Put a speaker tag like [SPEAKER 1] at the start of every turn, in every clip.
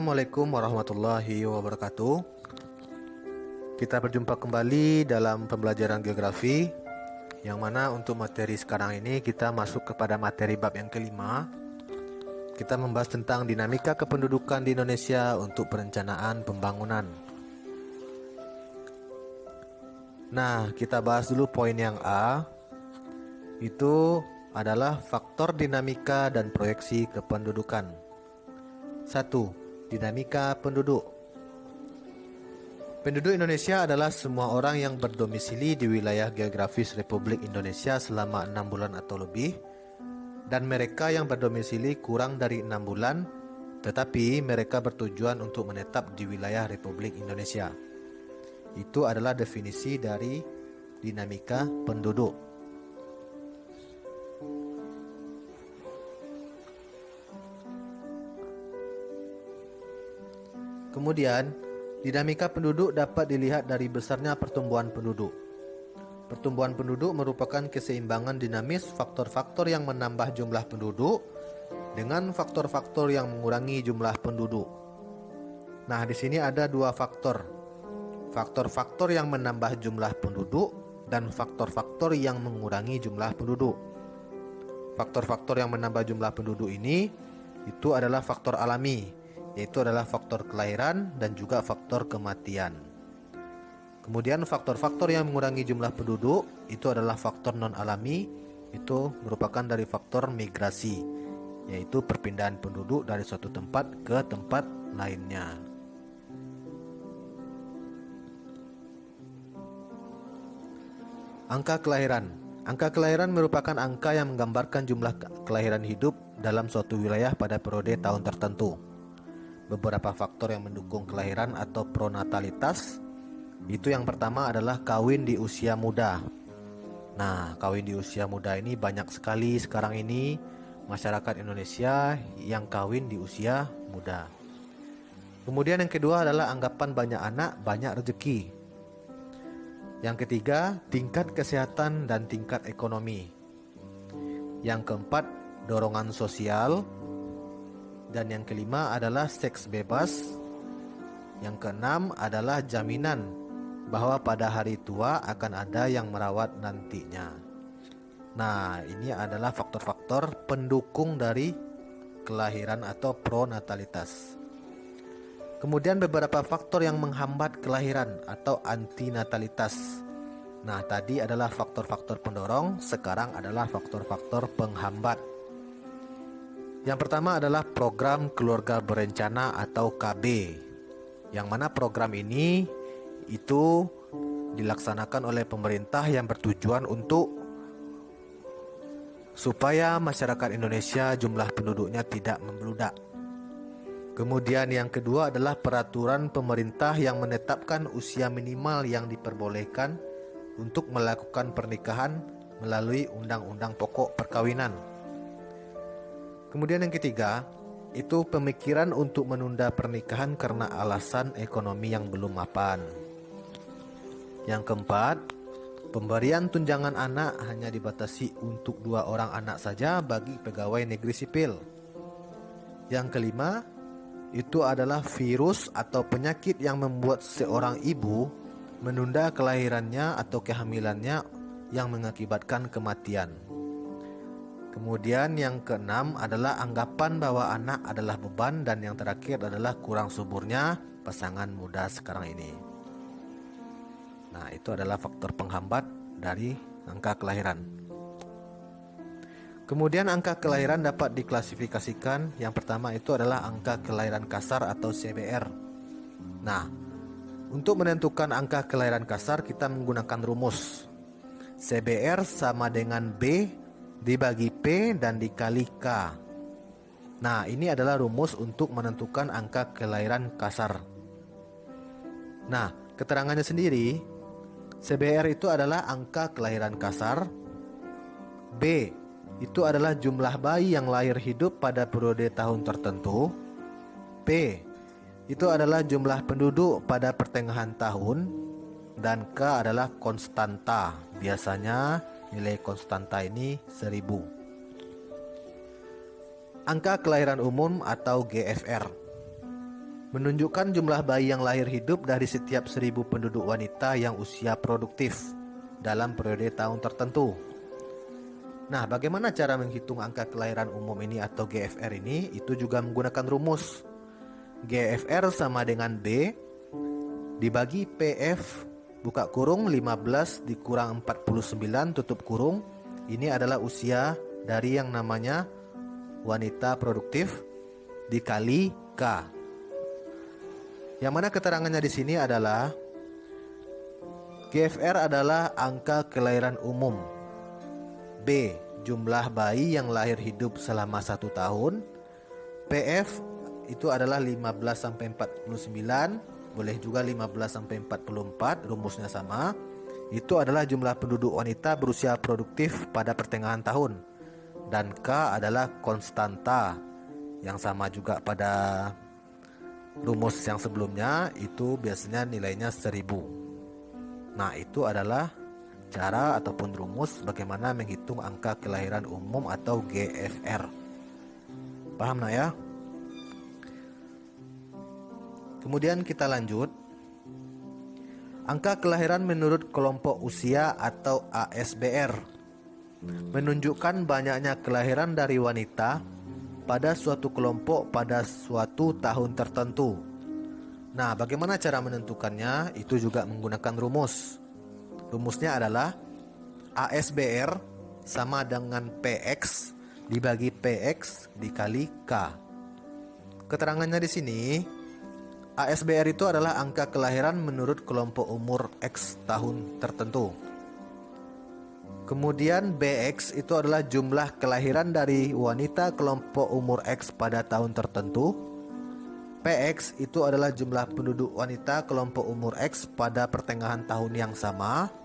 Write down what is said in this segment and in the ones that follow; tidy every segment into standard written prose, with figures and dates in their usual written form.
[SPEAKER 1] Assalamualaikum warahmatullahi wabarakatuh. Kita berjumpa kembali dalam pembelajaran geografi, yang mana untuk materi sekarang ini kita masuk kepada materi bab yang kelima. Kita membahas tentang dinamika kependudukan di Indonesia untuk perencanaan pembangunan. Nah, kita bahas dulu poin yang A. Itu adalah faktor dinamika dan proyeksi kependudukan. 1. Dinamika penduduk. Penduduk Indonesia adalah semua orang yang berdomisili di wilayah geografis Republik Indonesia selama 6 bulan atau lebih, dan mereka yang berdomisili kurang dari 6 bulan, tetapi mereka bertujuan untuk menetap di wilayah Republik Indonesia. Itu adalah definisi dari dinamika penduduk. Kemudian, dinamika penduduk dapat dilihat dari besarnya pertumbuhan penduduk. Pertumbuhan penduduk merupakan keseimbangan dinamis faktor-faktor yang menambah jumlah penduduk dengan faktor-faktor yang mengurangi jumlah penduduk. Nah, di sini ada dua faktor. Faktor-faktor yang menambah jumlah penduduk dan faktor-faktor yang mengurangi jumlah penduduk. Faktor-faktor yang menambah jumlah penduduk ini itu adalah faktor alami, yaitu adalah faktor kelahiran dan juga faktor kematian. Kemudian faktor-faktor yang mengurangi jumlah penduduk itu adalah faktor non-alami, itu merupakan dari faktor migrasi, yaitu perpindahan penduduk dari suatu tempat ke tempat lainnya. Angka kelahiran. Angka kelahiran merupakan angka yang menggambarkan jumlah kelahiran hidup dalam suatu wilayah pada periode tahun tertentu. Beberapa faktor yang mendukung kelahiran atau pronatalitas itu yang pertama adalah kawin di usia muda. Nah, kawin di usia muda ini banyak sekali sekarang ini masyarakat Indonesia yang kawin di usia muda. Kemudian yang kedua adalah anggapan banyak anak, banyak rezeki. Yang ketiga, tingkat kesehatan dan tingkat ekonomi. Yang keempat, dorongan sosial. Dan yang kelima adalah seks bebas. Yang keenam adalah jaminan bahwa pada hari tua akan ada yang merawat nantinya. Nah, ini adalah faktor-faktor pendukung dari kelahiran atau pronatalitas. Kemudian beberapa faktor yang menghambat kelahiran atau antinatalitas. Nah, tadi adalah faktor-faktor pendorong, sekarang adalah faktor-faktor penghambat. Yang pertama adalah program keluarga berencana atau KB, yang mana program ini itu dilaksanakan oleh pemerintah yang bertujuan untuk supaya masyarakat Indonesia jumlah penduduknya tidak membludak. Kemudian yang kedua adalah peraturan pemerintah yang menetapkan usia minimal yang diperbolehkan untuk melakukan pernikahan melalui Undang-Undang Pokok Perkawinan. Kemudian yang ketiga, itu pemikiran untuk menunda pernikahan karena alasan ekonomi yang belum mapan. Yang keempat, pemberian tunjangan anak hanya dibatasi untuk 2 orang anak saja bagi pegawai negeri sipil. Yang kelima, itu adalah virus atau penyakit yang membuat seorang ibu menunda kelahirannya atau kehamilannya yang mengakibatkan kematian. Kemudian yang keenam adalah anggapan bahwa anak adalah beban, dan yang terakhir adalah kurang suburnya pasangan muda sekarang ini. Nah, itu adalah faktor penghambat dari angka kelahiran. Kemudian angka kelahiran dapat diklasifikasikan. Yang pertama itu adalah angka kelahiran kasar atau CBR. Nah, untuk menentukan angka kelahiran kasar kita menggunakan rumus. CBR sama dengan B dibagi P dan dikali K. Nah, ini adalah rumus untuk menentukan angka kelahiran kasar. Nah, keterangannya sendiri, CBR itu adalah angka kelahiran kasar. B itu adalah jumlah bayi yang lahir hidup pada periode tahun tertentu. P itu adalah jumlah penduduk pada pertengahan tahun. Dan K adalah konstanta. Biasanya nilai konstanta ini 1000. Angka kelahiran umum atau GFR. menunjukkan jumlah bayi yang lahir hidup dari setiap 1000 penduduk wanita yang usia produktif dalam periode tahun tertentu. Nah, bagaimana cara menghitung angka kelahiran umum ini atau GFR ini? Itu juga menggunakan rumus. GFR sama dengan B dibagi PF buka kurung 15 dikurang 49 tutup kurung. Ini adalah usia dari yang namanya wanita produktif dikali K. Yang mana keterangannya di sini adalah GFR adalah angka kelahiran umum. B. Jumlah bayi yang lahir hidup selama 1 tahun. PF itu adalah 15-49, boleh juga 15-44, rumusnya sama. Itu adalah jumlah penduduk wanita berusia produktif pada pertengahan tahun. Dan K adalah konstanta, yang sama juga pada rumus yang sebelumnya, itu biasanya nilainya 1000. Nah, itu adalah cara ataupun rumus bagaimana menghitung angka kelahiran umum atau GFR. Paham nak ya? Kemudian kita lanjut. Angka kelahiran menurut kelompok usia atau ASBR menunjukkan banyaknya kelahiran dari wanita pada suatu kelompok pada suatu tahun tertentu. Nah, bagaimana cara menentukannya? Itu juga menggunakan rumus. Rumusnya adalah ASBR sama dengan PX dibagi PX dikali K. Keterangannya di sini, ASBR itu adalah angka kelahiran menurut kelompok umur X tahun tertentu. Kemudian BX itu adalah jumlah kelahiran dari wanita kelompok umur X pada tahun tertentu. PX itu adalah jumlah penduduk wanita kelompok umur X pada pertengahan tahun yang sama.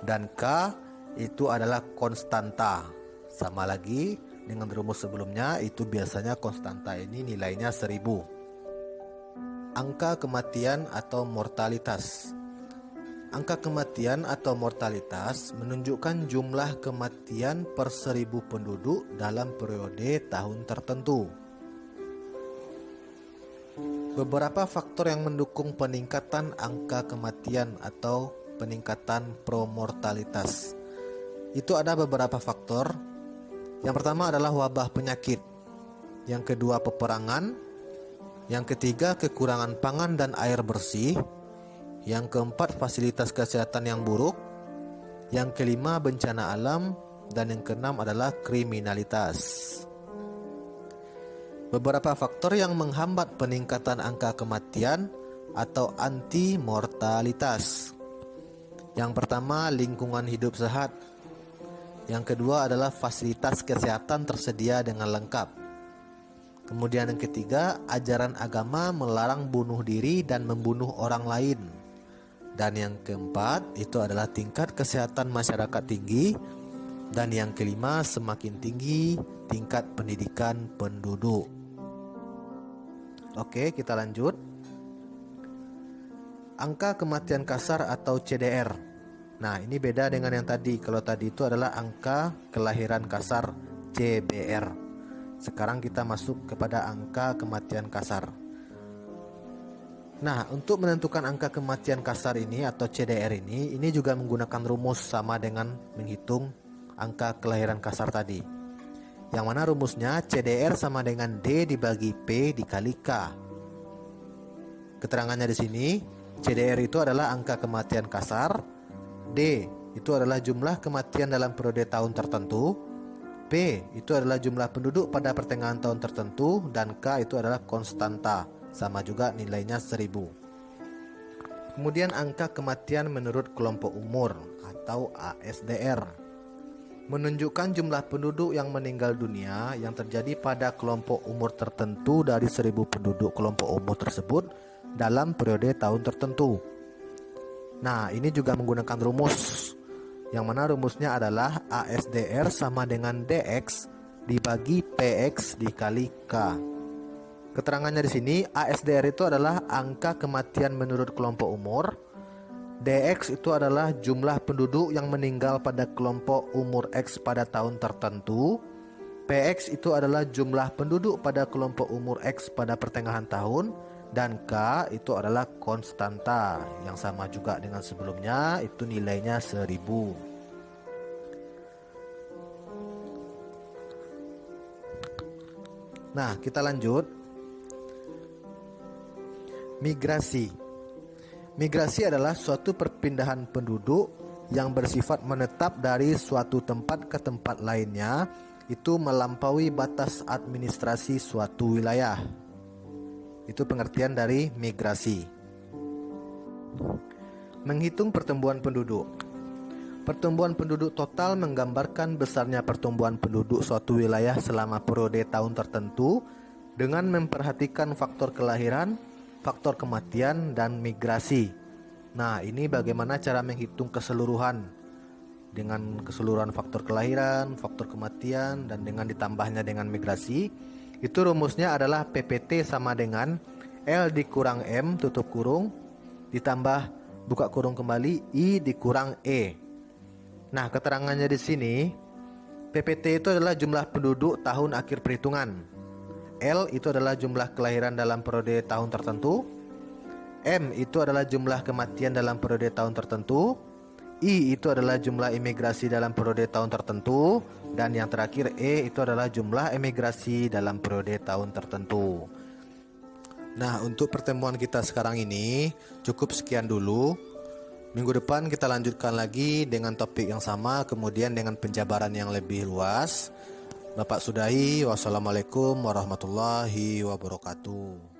[SPEAKER 1] Dan K itu adalah konstanta. Sama lagi dengan rumus sebelumnya, itu biasanya konstanta ini nilainya 1000. Angka kematian atau mortalitas. Angka kematian atau mortalitas menunjukkan jumlah kematian per 1000 penduduk dalam periode tahun tertentu. Beberapa faktor yang mendukung peningkatan angka kematian atau peningkatan promortalitas. Itu ada beberapa faktor. Yang pertama adalah wabah penyakit. Yang kedua peperangan. Yang ketiga kekurangan pangan dan air bersih. Yang keempat fasilitas kesehatan yang buruk. Yang kelima bencana alam. Dan yang keenam adalah kriminalitas. Beberapa faktor yang menghambat peningkatan angka kematian atau anti-mortalitas. Yang pertama, lingkungan hidup sehat. Yang kedua adalah fasilitas kesehatan tersedia dengan lengkap. Kemudian yang ketiga, ajaran agama melarang bunuh diri dan membunuh orang lain. Dan yang keempat, itu adalah tingkat kesehatan masyarakat tinggi. Dan yang kelima, semakin tinggi tingkat pendidikan penduduk. Oke, kita lanjut. Angka kematian kasar atau CDR. Nah, ini beda dengan yang tadi. Kalau tadi itu adalah angka kelahiran kasar, CBR. Sekarang kita masuk kepada angka kematian kasar. Nah, untuk menentukan angka kematian kasar ini atau CDR ini juga menggunakan rumus sama dengan menghitung angka kelahiran kasar tadi. Yang mana rumusnya CDR sama dengan D dibagi P dikali K. Keterangannya di sini, CDR itu adalah angka kematian kasar, D itu adalah jumlah kematian dalam periode tahun tertentu, P itu adalah jumlah penduduk pada pertengahan tahun tertentu, dan K itu adalah konstanta, sama juga nilainya 1000. Kemudian angka kematian menurut kelompok umur atau ASDR menunjukkan jumlah penduduk yang meninggal dunia yang terjadi pada kelompok umur tertentu dari 1000 penduduk kelompok umur tersebut dalam periode tahun tertentu. Nah, ini juga menggunakan rumus, yang mana rumusnya adalah ASDR sama dengan DX dibagi PX dikali K. Keterangannya di sini, ASDR itu adalah angka kematian menurut kelompok umur. DX itu adalah jumlah penduduk yang meninggal pada kelompok umur X pada tahun tertentu. PX itu adalah jumlah penduduk pada kelompok umur X pada pertengahan tahun. Dan K itu adalah konstanta yang sama juga dengan sebelumnya, itu nilainya 1000. Nah, kita lanjut. Migrasi. Migrasi adalah suatu perpindahan penduduk yang bersifat menetap dari suatu tempat ke tempat lainnya, itu melampaui batas administrasi suatu wilayah. Itu pengertian dari migrasi. Menghitung pertumbuhan penduduk. Pertumbuhan penduduk total menggambarkan besarnya pertumbuhan penduduk suatu wilayah selama periode tahun tertentu dengan memperhatikan faktor kelahiran, faktor kematian, dan migrasi. Nah, ini bagaimana cara menghitung keseluruhan dengan keseluruhan faktor kelahiran, faktor kematian, dan dengan ditambahnya dengan migrasi. Itu rumusnya adalah PPT sama dengan L dikurang M tutup kurung ditambah buka kurung kembali I dikurang E. Nah, keterangannya di sini PPT itu adalah jumlah penduduk tahun akhir perhitungan. L itu adalah jumlah kelahiran dalam periode tahun tertentu. M itu adalah jumlah kematian dalam periode tahun tertentu. I itu adalah jumlah imigrasi dalam periode tahun tertentu. Dan yang terakhir E itu adalah jumlah emigrasi dalam periode tahun tertentu. Nah, untuk pertemuan kita sekarang ini cukup sekian dulu. Minggu depan kita lanjutkan lagi dengan topik yang sama, kemudian dengan penjabaran yang lebih luas. Bapak sudahi, wassalamualaikum warahmatullahi wabarakatuh.